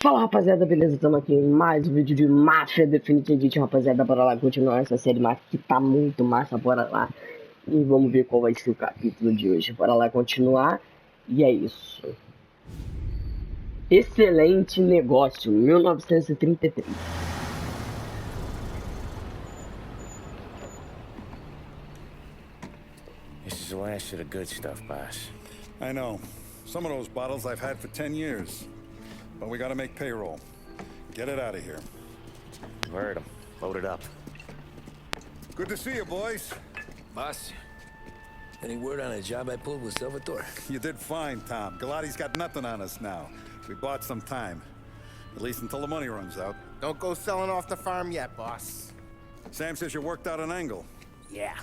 Fala rapaziada, beleza? Estamos aqui em mais um vídeo de Mafia Definitive, rapaziada. Bora lá continuar essa série Mafia que tá muito massa, bora lá. E vamos ver qual vai ser o capítulo de hoje. Bora lá continuar. E é isso. Excelente Negócio, 1933. This is the last of the good stuff, boss. I know. Some of those bottles I've had for 10 years. But we gotta make payroll. Get it out of here. You heard him. Load it up. Good to see you, boys. Boss, any word on a job I pulled with Salvatore? You did fine, Tom. Galati's got nothing on us now. We bought some time. At least until the money runs out. Don't go selling off the farm yet, boss. Sam says you worked out an angle. Yeah,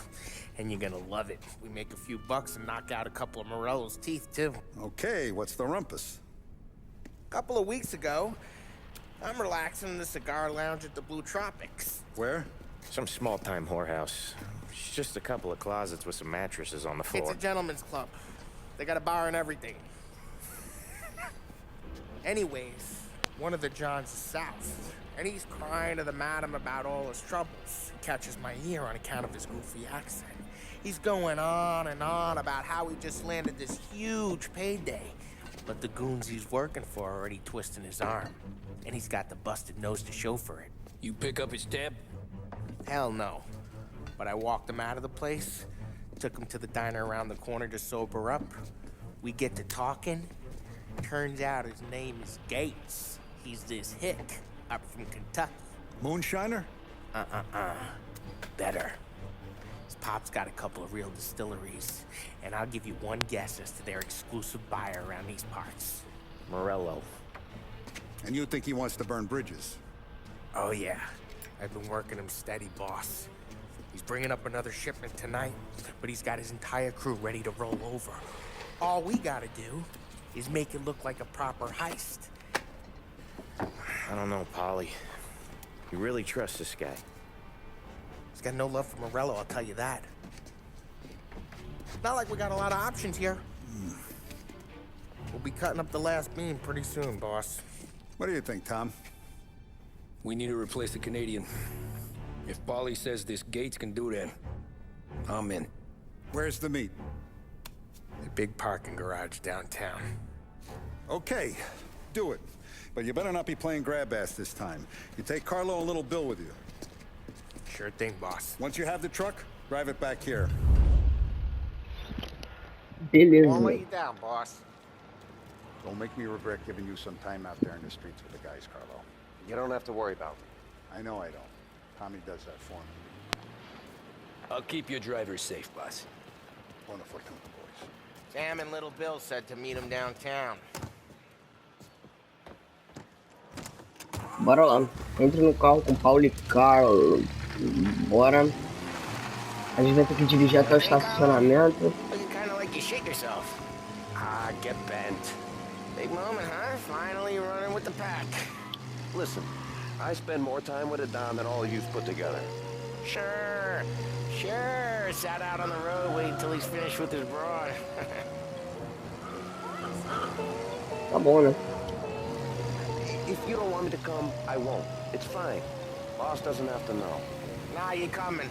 and you're gonna love it. We make a few bucks and knock out a couple of Morello's teeth, too. Okay, what's the rumpus? A couple of weeks ago, I'm relaxing in the cigar lounge at the Blue Tropics. Where? Some small-time whorehouse. It's just a couple of closets with some mattresses on the floor. It's a gentleman's club. They got a bar and everything. Anyways, one of the Johns is south, and he's crying to the madam about all his troubles. Catches my ear on account of his goofy accent. He's going on and on about how he just landed this huge payday. But the goons he's working for are already twisting his arm. And he's got the busted nose to show for it. You pick up his tab? Hell no. But I walked him out of the place, took him to the diner around the corner to sober up. We get to talking. Turns out his name is Gates. He's this hick up from Kentucky. Moonshiner? Better. His pop's got a couple of real distilleries, and I'll give you one guess as to their exclusive buyer around these parts. Morello. And you think he wants to burn bridges? Oh yeah, I've been working him steady, boss. He's bringing up another shipment tonight, but he's got his entire crew ready to roll over. All we gotta do is make it look like a proper heist. I don't know, Polly. You really trust this guy? He's got no love for Morello, I'll tell you that. Not like we got a lot of options here. We'll be cutting up the last beam pretty soon, boss. What do you think, Tom? We need to replace the Canadian. If Polly says this Gates can do that, I'm in. Where's the meat? A big parking garage downtown. Okay, do it. But you better not be playing grab ass this time. You take Carlo and Little Bill with you. Sure thing, boss. Once you have the truck, drive it back here. Won't lay Beleza. you down, boss. Don't make me regret giving you some time out there in the streets with the guys, Carlo. You don't have to worry about me. I know I don't. Tommy does that for me. I'll keep your driver safe, boss. Buona fortuna, boys. Sam and Little Bill said to meet him downtown. Bora lá. Entre no carro com Paulo e Carlos. Bora. A gente vai ter que dirigir até o estacionamento. Looking kind of like you shit yourself. Ah, get bent. Big moment, huh? Finally running with the pack. Listen, I spend more time with a Don than all you've put together. Sure. Sat out on the road waiting till he's finished with his broad. Tá bom, né? If you don't want me to come, I won't. It's fine. Boss doesn't have to know. Nah, you coming.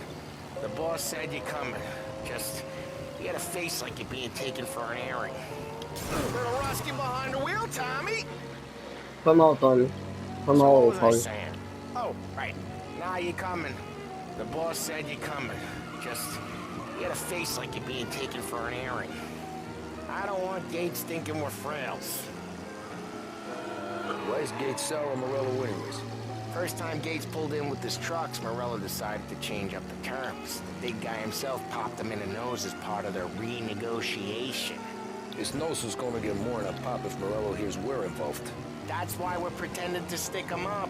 The boss said you're coming. Just, you got a face like you're being taken for an airing. Little rusky behind the wheel, Tommy. Foi mal, Tony. Foi So mal, what was I Paulo. saying? Oh, right. Now you coming. The boss said you're coming. Just, you got a face like you're being taken for an airing. I don't want Gates thinking we're frails. Why is Gates sour on Morello anyways? First time Gates pulled in with his trucks, Morello decided to change up the terms. The big guy himself popped him in the nose as part of their renegotiation. His nose is gonna get more than a pop if Morello hears we're involved. That's why we're pretending to stick him up.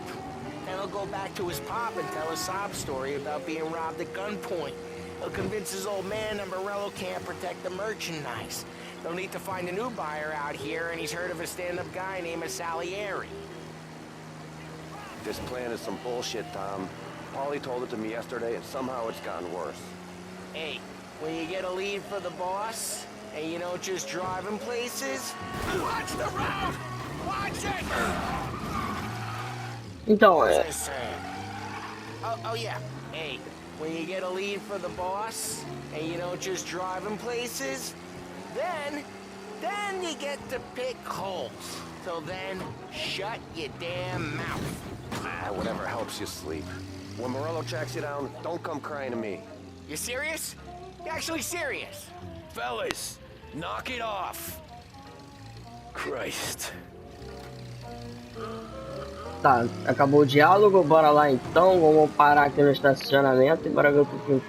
Then he'll go back to his pop and tell a sob story about being robbed at gunpoint. He'll convince his old man that Morello can't protect the merchandise. They'll need to find a new buyer out here, and he's heard of a stand-up guy named Salieri. This plan is some bullshit, Tom. Paulie told it to me yesterday, and somehow it's gotten worse. Hey, when you get a lead for the boss, and you don't just drive him places, watch the road! Watch it! Então, What was I saying? Oh yeah. Hey, when you get a lead for the boss, and you don't just drive him places, then you get to pick holes. So then, shut your damn mouth. Whatever helps you sleep. When Morello tracks you down, don't come crying to me. You serious? You actually serious? Fellas, knock it off. Christ. tá, acabou o diálogo, bora lá então. Vamos parar aqui no estacionamento e bora ver o que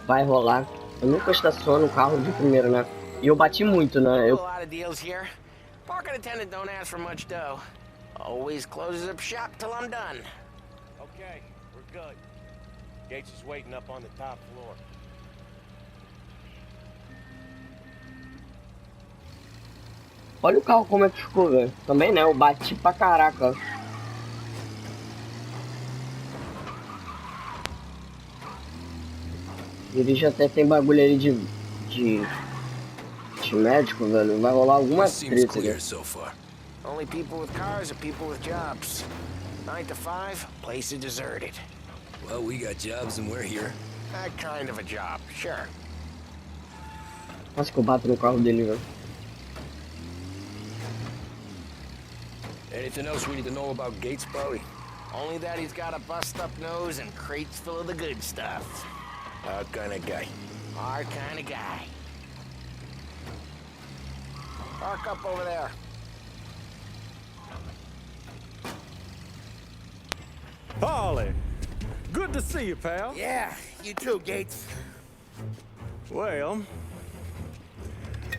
vai rolar. Eu nunca estaciono o carro de primeiro, né? E eu bati muito, né? A lot of deals here. Parking attendant don't ask for much dough. Always closes up shop till I'm done. Okay, we're good. Gates is waiting up on the top floor. Olha o carro como é que ficou, velho. Também, né? Eu bati pra caraca. Ele já até tem bagulho ali de médico, velho. Vai rolar alguma Seems treta clear aqui. so far. Only people with cars are people with jobs. 9 to 5, place is deserted. Well, we got jobs and we're here. That kind of a job, sure. Quase que eu bato no carro dele, velho. Anything else we need to know about Gates, Polly? Only that he's got a bust-up nose and crates full of the good stuff. Our kind of guy. Our kind of guy. Park up over there. Polly, good to see you, pal. Yeah, you too, Gates. Well,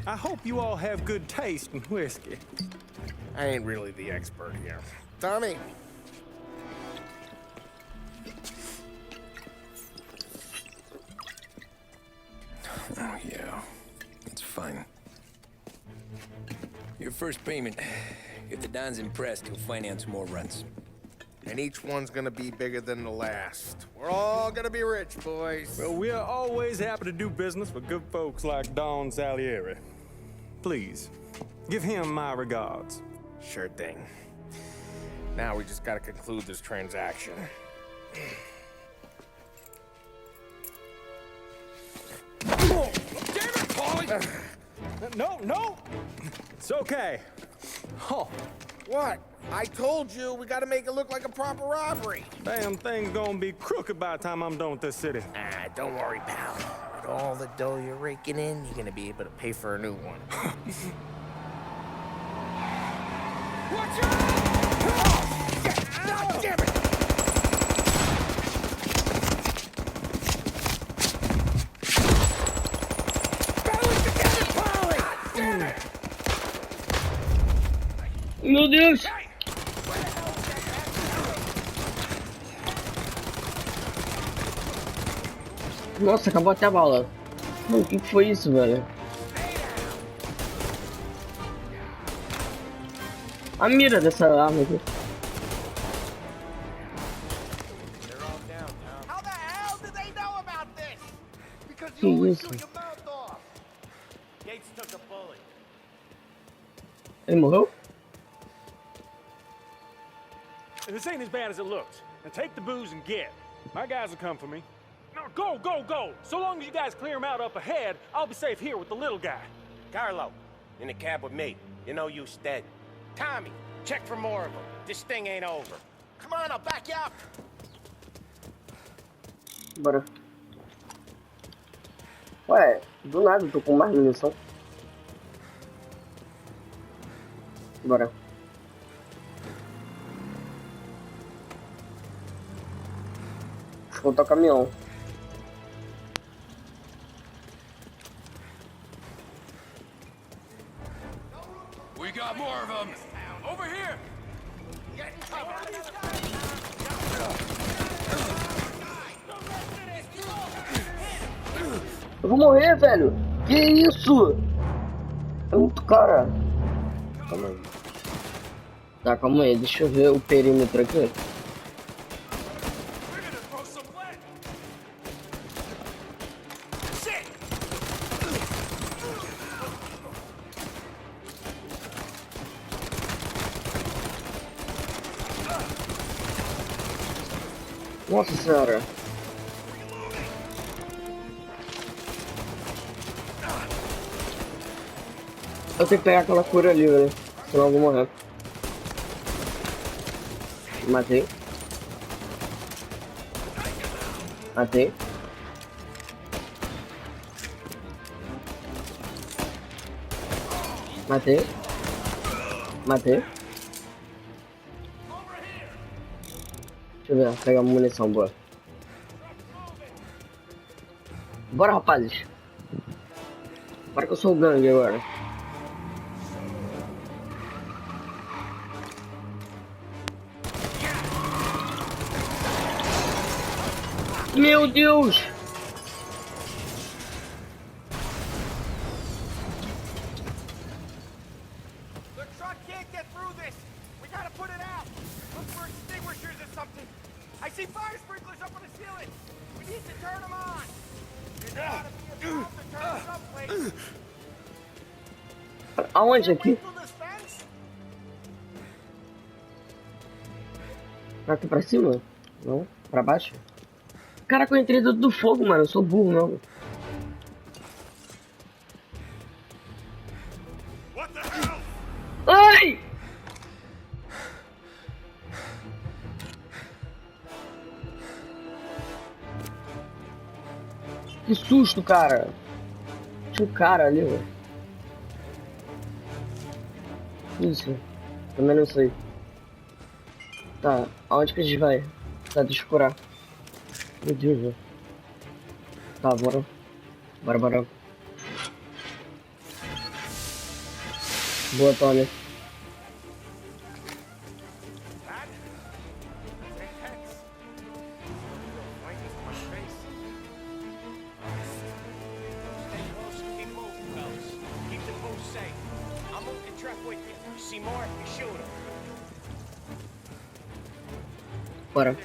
I hope you all have good taste in whiskey. I ain't really the expert here. Tommy. Oh, yeah. It's fine. Your first payment. If the Don's impressed, he'll finance more runs. And each one's gonna be bigger than the last. We're all gonna be rich, boys. Well, we're always happy to do business with good folks like Don Salieri. Please, give him my regards. Sure thing. Now we just gotta conclude this transaction. Damn it, Polly! No! It's okay. Oh, What? I told you we gotta make it look like a proper robbery. damn thing's gonna be crooked by the time I'm done with this city. Ah, don't worry, pal. With all the dough you're raking in, you're gonna be able to pay for a new one. Watch out! Oh, shit! God damn it! Rally together, Polly! Damn it! Meu Deus! Nossa, acabou até a bala. Mano, o que foi isso, velho? A mira dessa arma aqui. How the hell did they know about this? Because Que isso? mouth off. Gates took a bullet. Ele morreu? This ain't as bad as it looks. Now take the booze and get. My guys will come for me. Now go! So long as you guys clear him out up ahead, I'll be safe here with the little guy. Carlo, in the cab with me. You know you stead. Tommy, check for more of them. This thing ain't over. Come on, I'll back you up. Bora. Ué, do nada eu tô com mais munição. Bora. Escuta o caminhão. We got more of them. Over here. Eu vou morrer, velho! Que isso? É muito cara. Calma aí. Tá, calma aí. Deixa eu ver o perímetro aqui. Nossa senhora. Eu tenho que pegar aquela cura ali, velho. Senão eu vou morrer. Matei. Matei. Matei. Matei. Deixa eu ver, pegar uma munição boa. Bora, rapazes. Bora que eu sou o gangue agora. Meu Deus! The truck can't get through this. We gotta put it out. Look for extinguishers or something. I see fire sprinklers up on the ceiling. We need to turn them on. There's gotta be a valve to turn someplace. Aonde aqui? Through this fence? Aqui pra cima? Não? Pra baixo? Caraca, eu entrei dentro do fogo, mano. Eu sou burro, não. Ai! Que susto, cara. Tinha um cara ali, velho. Isso. Também não sei. Tá, aonde que a gente vai? Tá, deixa eu curar. Meu Deus, velho. Tá, bora. Bora. Boa, Tony. Bora.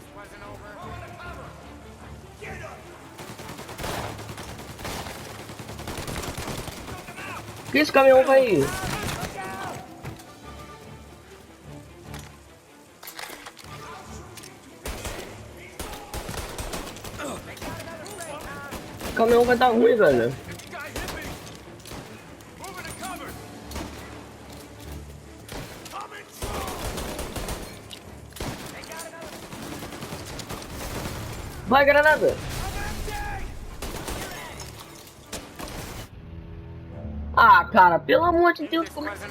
Que esse caminhão vai... O caminhão vai dar ruim, velho. Vai, granada! Ah, cara, pelo amor de Deus, como é que...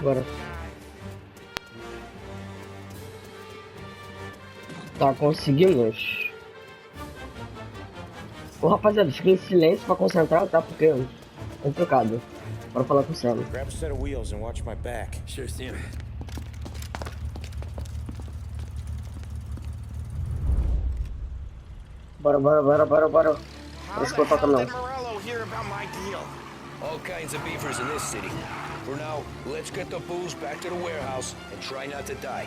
Bora. Tá, conseguimos. Ô, rapaziada, fica em silêncio pra concentrar, tá? Porque é complicado. Bora falar com o Sam. Grab a set of wheels and watch my back. Sure thing. Bora. Bora escutar o caminhão. All kinds of beefers in this city. For now, let's get the booze back to the warehouse and try not to die.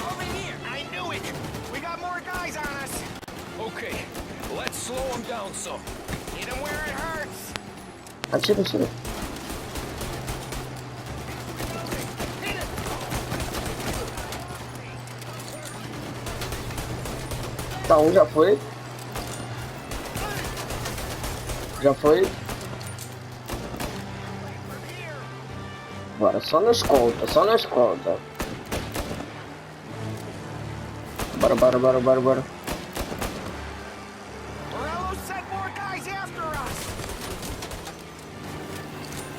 Over here! I knew it! We got more guys on us! Okay, let's slow them down some. Hit them where it hurts! Atira. Tá, um já foi. Bora, só nas contas. Bora. Morello sent more guys after us!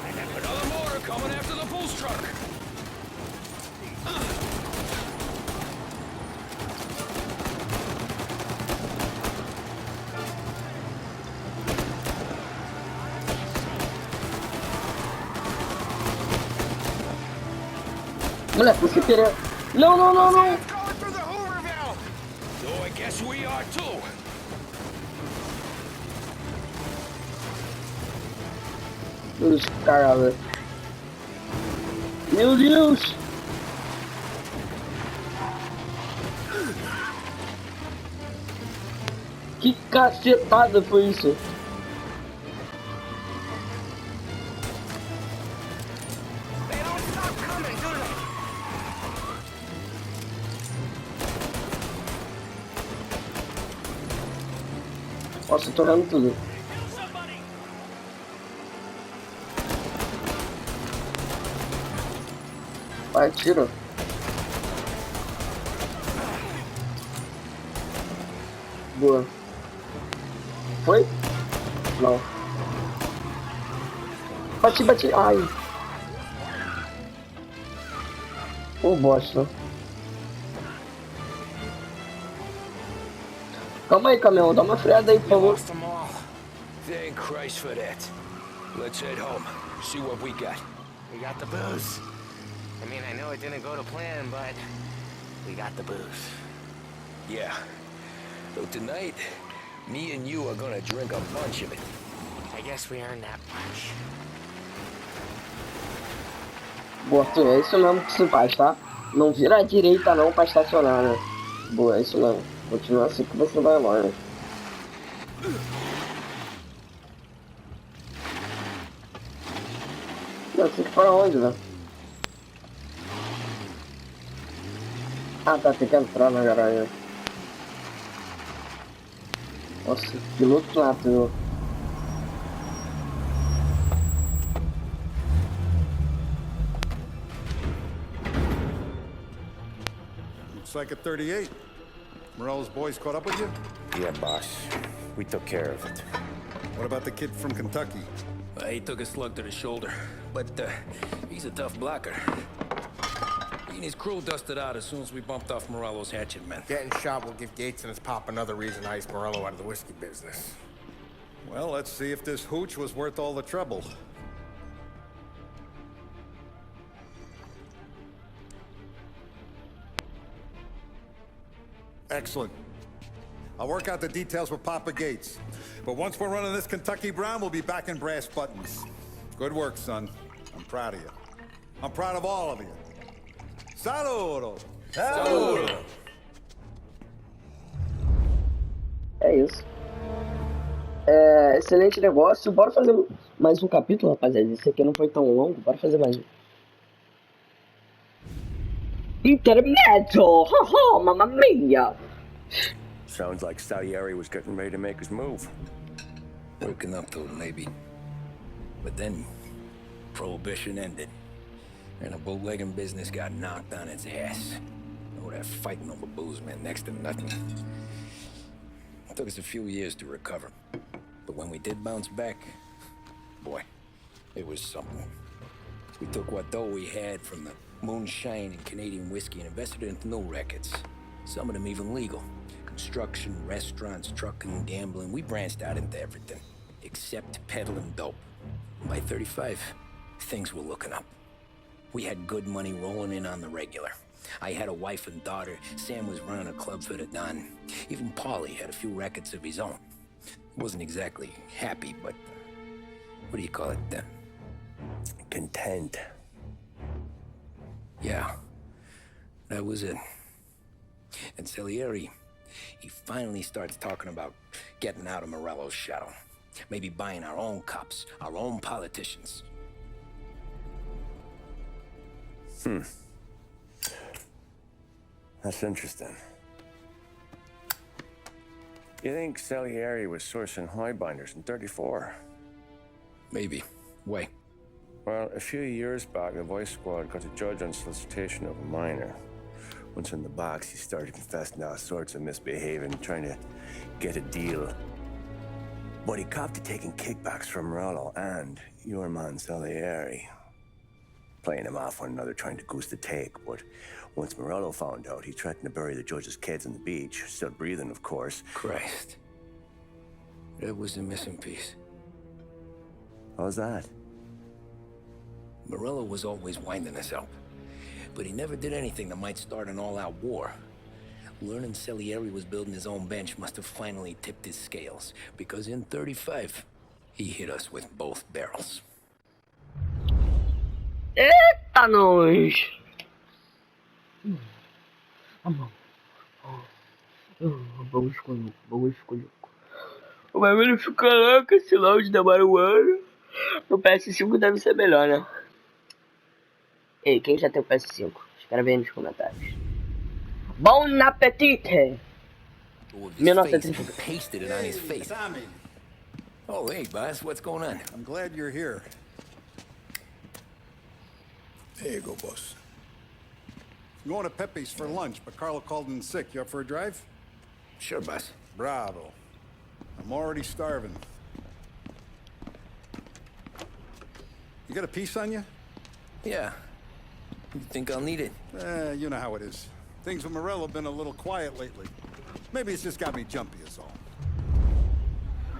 Another mortar coming after the booze truck. Moleque, você querer... Não, não, não, não. It's going through the Hooverville. So I guess we are too. Deus, caralho. Meu Deus. Que cacetada foi isso? They don't stop coming, do they? Nossa, tô vendo tudo. Vai, tira. Boa. Foi? Não. Bati, bati. Ai. Ô, bosta. Calma aí, caminhão. Dá uma freada aí, por favor. Lost them all. Thank Christ for that. Let's head home. See what we got. We got the booze. I mean, I know it didn't go to plan, but we got the booze. Yeah. So tonight, me and you are gonna drink a bunch of it. I guess we earned that much. Boa, Arthur, é isso mesmo que se faz, tá? Não vira à direita não pra estacionar, né? Boa, é isso mesmo. Continua assim que você vai longe. Não, tem que ir pra onde, velho? Ah, tá, tem que entrar na garagem. Nossa, piloto nato, viu? Looks like a 38. Morello's boys caught up with you? Yeah, boss. We took care of it. What about the kid from Kentucky? He took a slug to the shoulder, but he's a tough blocker. He and his crew dusted out as soon as we bumped off Morello's hatchet men. Getting shot will give Gates and his pop another reason to ice Morello out of the whiskey business. Well, let's see if this hooch was worth all the trouble. Excellent. I'll work out the details with Papa Gates. But once we're running this Kentucky Brown, we'll be back in brass buttons. Good work, son. I'm proud of you. I'm proud of all of you. Saludo! Saludo! É isso. É, excelente negócio. Bora fazer mais um capítulo, rapaziada. Esse aqui não foi tão longo. Bora fazer mais um. Intermezzo! Haha, mamma mia! Sounds like Salieri was getting ready to make his move. Working up to it, maybe. But then, Prohibition ended. And the bootlegging business got knocked on its ass. Oh, that fighting over booze meant next to nothing. It took us a few years to recover. But when we did bounce back, boy, it was something. We took what dough we had from the moonshine and Canadian whiskey and invested it into new rackets. Some of them even legal. Construction, restaurants, trucking, gambling. We branched out into everything, except peddling dope. And by 35, things were looking up. We had good money rolling in on the regular. I had a wife and daughter. Sam was running a club for the Don. Even Paulie had a few records of his own. He wasn't exactly happy, but what do you call it? Content. Yeah, that was it. And Salieri, he finally starts talking about getting out of Morello's shadow. Maybe buying our own cops, our own politicians. That's interesting. You think Salieri was sourcing highbinders in 34? Maybe. Why? Well, a few years back, the Vice Squad got a judge on solicitation of a minor. Once in the box, he started confessing all sorts of misbehaving, trying to get a deal. But he copped to taking kickbacks from Morello and your man Salieri. Playing them off one another, trying to goose the take. But once Morello found out, he threatened to bury the judge's kids on the beach. Still breathing, of course. Christ. That was the missing piece. How's that? Morello was always winding us up. but he never did anything that might start an all-out war. Learning Salieri was building his own bench must have finally tipped his scales, because in 35, he hit us with both barrels. Eita, nós! Vamos escolher. O bagulho fica louco, esse load demora um ano. No PS5 deve ser melhor, né? Ei, quem já tem o PS5? Escreve aí nos comentários. Bon appétit! 1930. Pasted it on his face. Tommy, Oh, hey, boss, what's going on? I'm glad you're here. There you go, boss. I'm going to Pepe's for lunch, but Carlo called in sick. You up for a drive? Sure, boss. Bravo. I'm already starving. You got a piece on you? Yeah. You think I'll need it? You know how it is. Things with Morello have been a little quiet lately. Maybe it's just got me jumpy, is all.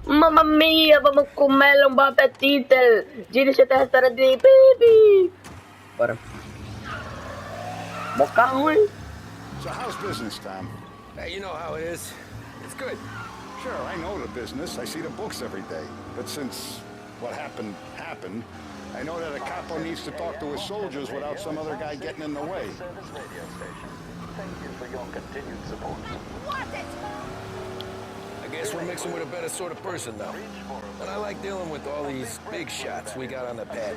Mamma mia, vamos comer um bom apetite. Dirige até o restaurante, baby. Bora. Bom carro, hein? So how's business, Tom? Hey, you know how it is. It's good. Sure, I know the business. I see the books every day. But since what happened, I know that a capo needs to talk to his soldiers without some other guy getting in the way. Thank you for your continued support. I guess we're mixing with a better sort of person now. But I like dealing with all these big shots we got on the pad.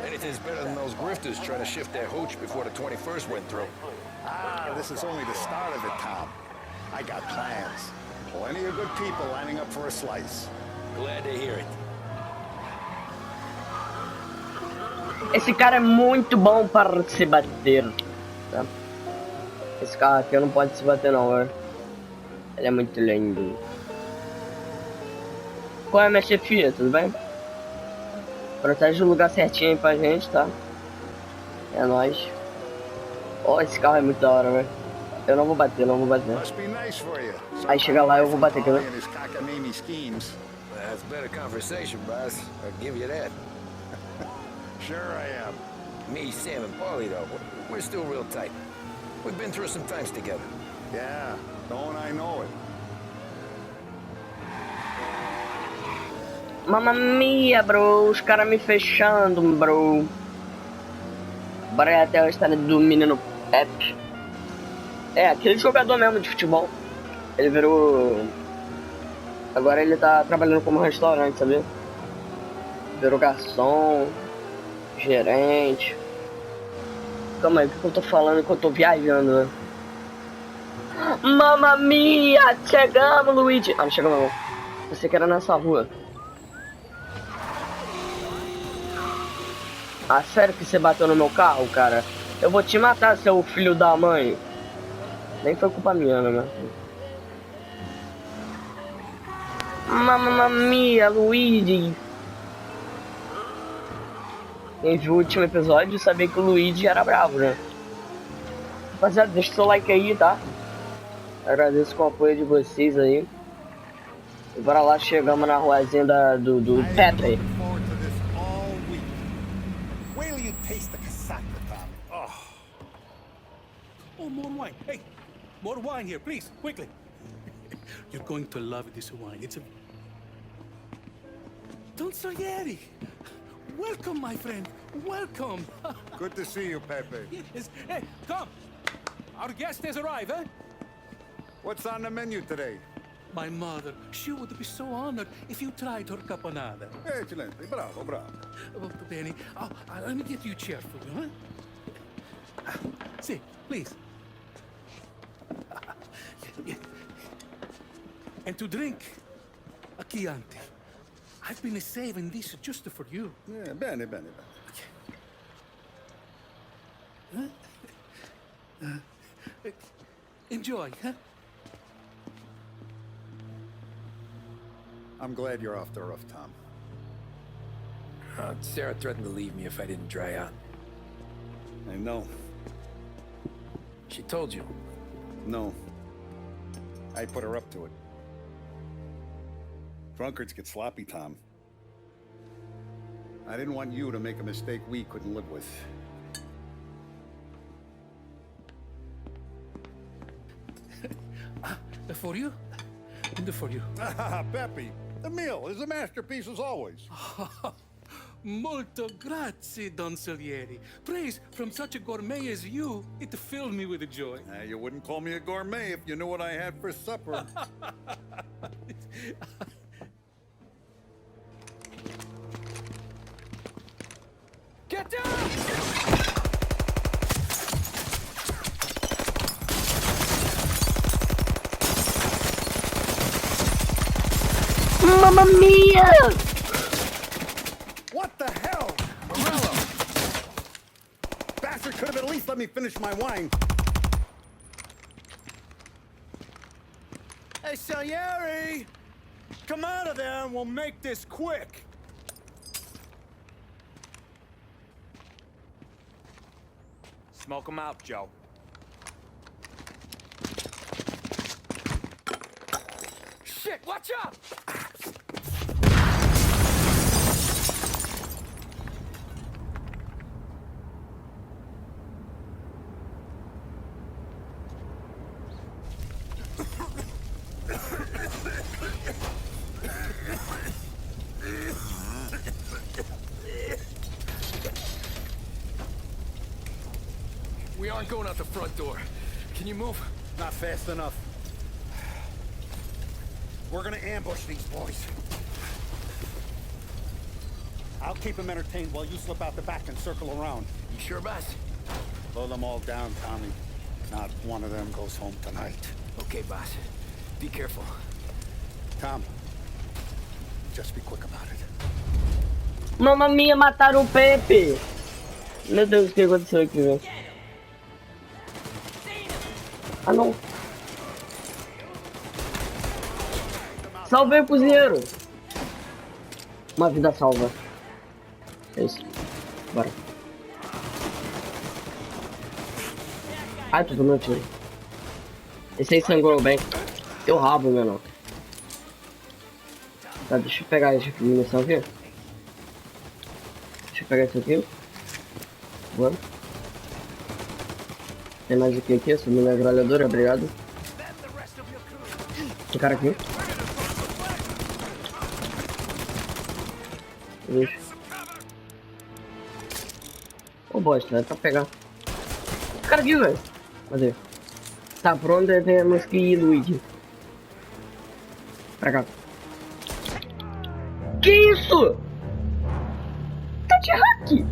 Anything's better than those grifters trying to shift their hooch before the 21st went through. This is only the start of it, Tom. I got plans. Plenty of good people lining up for a slice. Glad to hear it. Esse cara é muito bom para se bater, tá? Esse carro aqui não pode se bater não, velho. Ele é muito lindo. Qual é, minha chefia? Tudo bem? Protege o lugar certinho aí pra gente, tá? É nóis. Ó, esse carro é muito da hora, velho. Eu não vou bater. Must be nice for you. Aí chega lá eu vou bater, quer ver? And his cockamamie schemes. That's better conversation, boss. I'll give you that. Sure I am. Me, Sam, and Paulie, though, we're still real tight. We've been through some times together. Yeah, don't I know it? Mamma mia, bro. Os caras me fechando, bro. Bora ir até a história do menino Pepe. É, aquele jogador mesmo de futebol. Ele virou... Agora ele tá trabalhando como restaurante, sabia? Virou garçom, gerente. Calma aí, o que eu tô falando enquanto eu tô viajando, né? Mamma mia! Chegamos, Luigi! Ah, não chegamos não. Você que era nessa rua. Ah, sério que você bateu no meu carro, cara? Eu vou te matar, seu filho da mãe. Nem foi culpa minha, né? Mamma mia, Luigi. Quem viu o último episódio sabia que o Luigi era bravo, né? Rapaziada, deixa o seu like aí, tá? Agradeço com o apoio de vocês aí. E bora lá, chegamos na ruazinha do Pepe. Taste the casaca, Tom. Oh, more wine. Hey, more wine here, please, quickly. You're going to love this wine. It's a... Don Salieri. Welcome, my friend. Welcome. Good to see you, Pepe. Yes. Hey, come. Our guest has arrived, eh? What's on the menu today? My mother, she would be so honored if you tried her caponata. Excelente, bravo. Oh, Benny, let me get you a chair for you, huh? See, please. Yeah. And to drink, a Chianti. I've been saving this just for you. Yeah, bene. Enjoy, huh? I'm glad you're off the roof, Tom. Sarah threatened to leave me if I didn't dry out. I know. She told you. No. I put her up to it. Drunkards get sloppy, Tom. I didn't want you to make a mistake we couldn't live with. For you? And for you. Peppy, the meal is a masterpiece as always. Molto grazie, Don Salieri. Praise from such a gourmet as you, it filled me with joy. You wouldn't call me a gourmet if you knew what I had for supper. Get down! Mamma mia! What the hell? Morello! Bastard could have at least let me finish my wine. Hey, Salieri! Come out of there and we'll make this quick. Smoke 'em out, Joe. Shit, watch out! We aren't going out the front door. Can you move? Not fast enough. We're gonna ambush these boys. I'll keep them entertained while you slip out the back and circle around. You sure, boss? Blow them all down, Tommy. Not one of them goes home tonight. Okay, boss. Be careful. Tom, just be quick about it. Mamma mia, mataram o Pepe! Meu Deus, o que aconteceu aqui, velho? Ah, não. Salvei o cozinheiro. Uma vida salva. É isso. Bora. Ai, tô tomando tiro. Esse aí sangrou bem. Teu rabo, meu não. Tá, deixa eu pegar essa munição aqui. Deixa eu pegar isso aqui. Bora. Tem mais o que aqui? Essa metralhadora, obrigado. Tem cara aqui. Ixi. Ô bosta, é pra pegar. O cara aqui, velho. Cadê? Tá pronto, temos que ir, Luigi. Pra cá. Que isso? Tá de hack!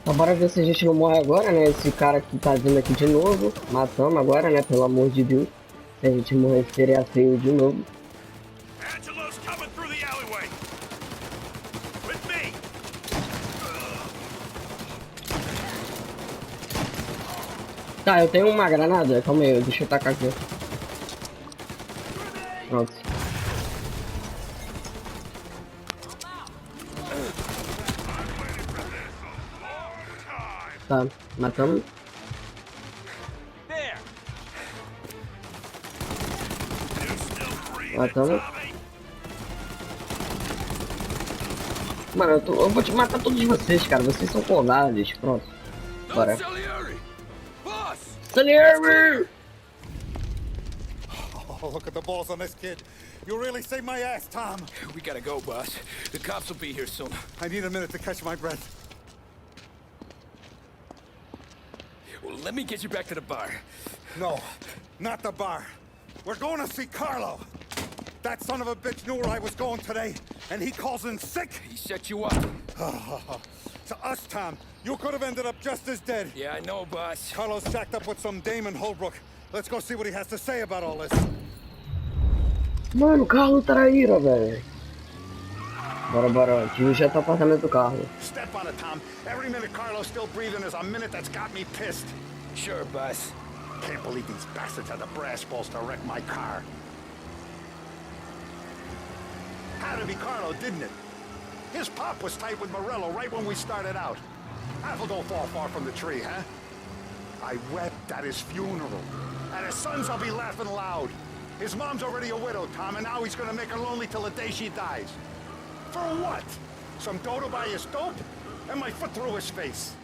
Então bora ver se a gente não morre agora, né? Esse cara que tá vindo aqui de novo. Matamos agora, né? Pelo amor de Deus. Se a gente morrer, seria feio de novo. Tá, eu tenho uma granada. Calma aí, deixa eu tacar aqui. Pronto. Tá, matamos. Matamos. Mano, eu vou te matar todos vocês, cara. Vocês são covardes. Pronto. Bora. Salieri! Oh, look at the balls on this kid. You really saved my ass, Tom. We gotta go, boss. The cops will be here soon. I need a minute to catch my breath. Well, let me get you back to the bar. No, not the bar. We're going to see Carlo. That son of a bitch knew where I was going today, and he calls in sick. He set you up. To us, Tom, you could have ended up just as dead. Yeah, I know, boss. Carlo's shacked up with some dame in Holbrook. Let's go see what he has to say about all this. Mano, Carlo traíra, velho. Bora, bora. Tio já tá no apartamento do Carlo. Step on it, Tom. Every minute Carlo's still breathing is a minute that's got me pissed. Sure, boss. Can't believe these bastards had the brass balls to wreck my car. Had to be Carlo, didn't it? His pop was tight with Morello right when we started out. Apple don't fall far from the tree, huh? I wept at his funeral. At his son's, I'll be laughing loud. His mom's already a widow, Tom, and now he's gonna make her lonely till the day she dies. For what? Some dodo by his dope? And my foot through his face.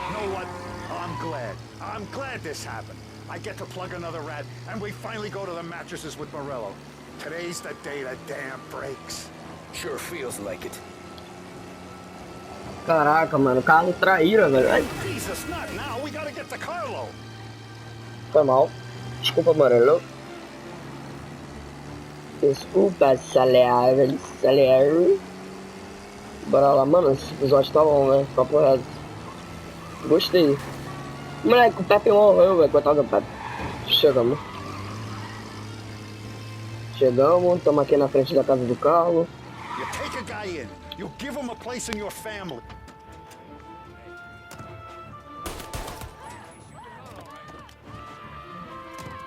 You know what? I'm glad. I'm glad this happened. I get to plug another rat, and we finally go to the mattresses with Morello. Today's the day the dam breaks. Sure feels like it. Caraca, mano, Carlo traíra, velho. Ai, Jesus, not now. We gotta get to Carlo. foi mal. Desculpa, Morello. Desculpa, Salear. Bora lá, mano. Esse episódio tá bom, velho. Papo reto. Gostei. Moleque, o Pepe morreu, velho. Coitado do Pepe. Chegamos. Estamos aqui na frente da casa do Carlo. You take a guy in. You give him a place in your family.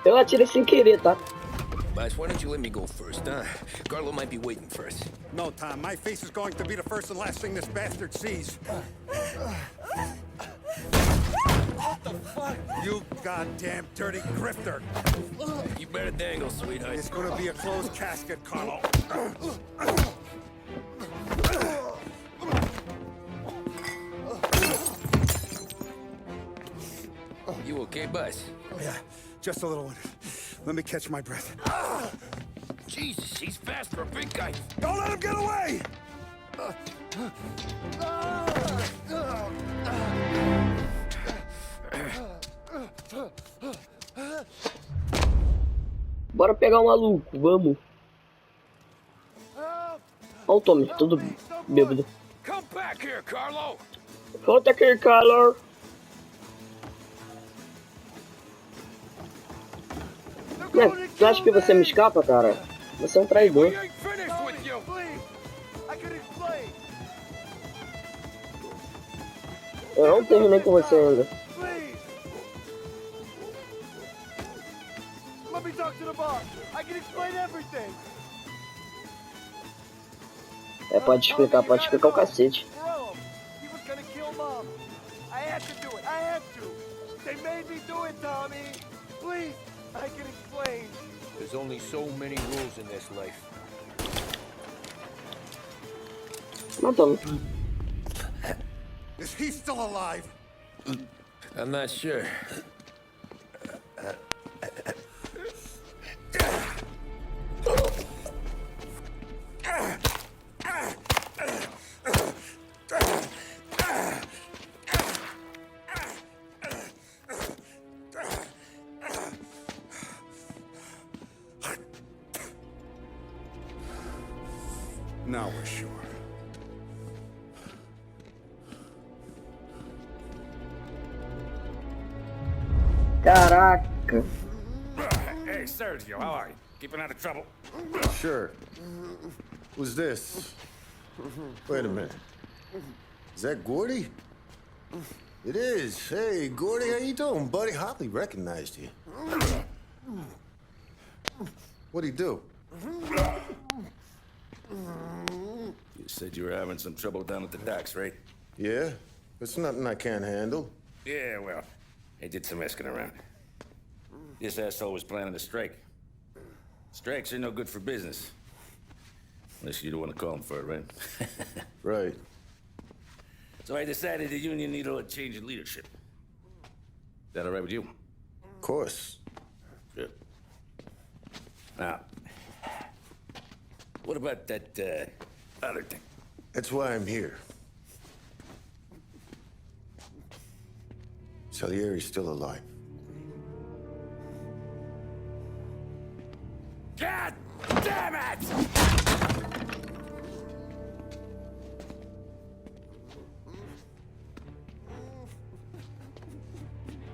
Eu atirei sem querer, tá? Buzz, why don't you let me go first, huh? Carlo might be waiting for us. No, Tom. My face is going to be the first and last thing this bastard sees. What the fuck? You goddamn dirty grifter. You better dangle, sweetheart. It's gonna be a closed casket, Carlo. You okay, Buzz? Yeah, just a little one. Let me catch my breath. Jesus, he's fast for a big guy. Don't let him get away! Bora pegar o maluco, vamos. Olha o Tommy, todo bêbado. Come back here, Carlo. Volta aqui, Carlo. Tu acha que você me escapa, cara? Você é um traidor. We ain't finished with you. Eu não terminei com você ainda. Let me talk to the boss. I can explain everything. Pode explicar o cacete. He was gonna kill Mom. I had to do it. I had to. They made me do it, Tommy. Please, I can explain. There's only so many rules in this life. Não, Tommy. Is he still alive? I'm not sure. Now we're sure. Caraca. Hey, Sergio, how are you? Keeping out of trouble? Sure. Who's this? Wait a minute. Is that Gordy? It is. Hey, Gordy, how you doing, buddy? Hardly recognized you. What'd he do? You said you were having some trouble down at the docks, right? Yeah? It's nothing I can't handle. Yeah, well, I did some asking around. This asshole was planning a strike. Strikes are no good for business. Unless you don't want to call him for it, right? Right. So I decided the union needed a change in leadership. Is that all right with you? Of course. Good. Now, what about that, other thing? That's why I'm here. Salieri's still alive. God damn it!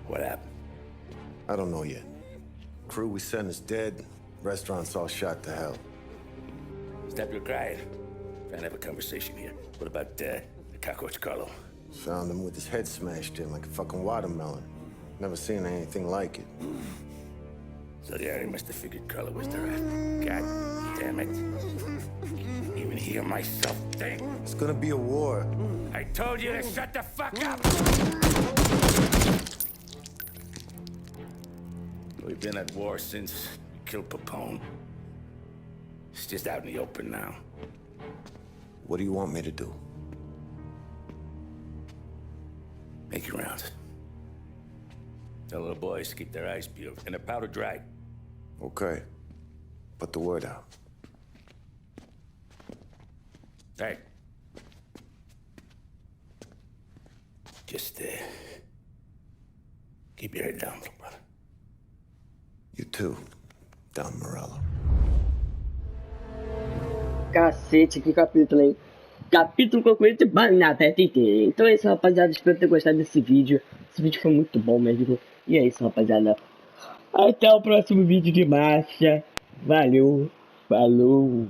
What happened? I don't know yet. Crew we sent is dead. Restaurant's all shot to hell. Stop your crying. Trying to have a conversation here. What about, the cockroach Carlo? Found him with his head smashed in like a fucking watermelon. Never seen anything like it. So yeah, he must have figured Carlo was the rat. God damn it. Can't even hear myself think. It's gonna be a war. I told you to shut the fuck up! We've been at war since we killed Papone. It's just out in the open now. What do you want me to do? Make your rounds. Tell little boys to keep their eyes peeled and their powder dry. Okay. Put the word out. Hey. Just, keep your head down, little brother. You too, Don Morello. Cacete, que capítulo, hein? Capítulo concluído de Banana TT. Então é isso, rapaziada. Espero ter gostado desse vídeo. Esse vídeo foi muito bom mesmo. E é isso, rapaziada. Até o próximo vídeo de marcha. Valeu. Falou.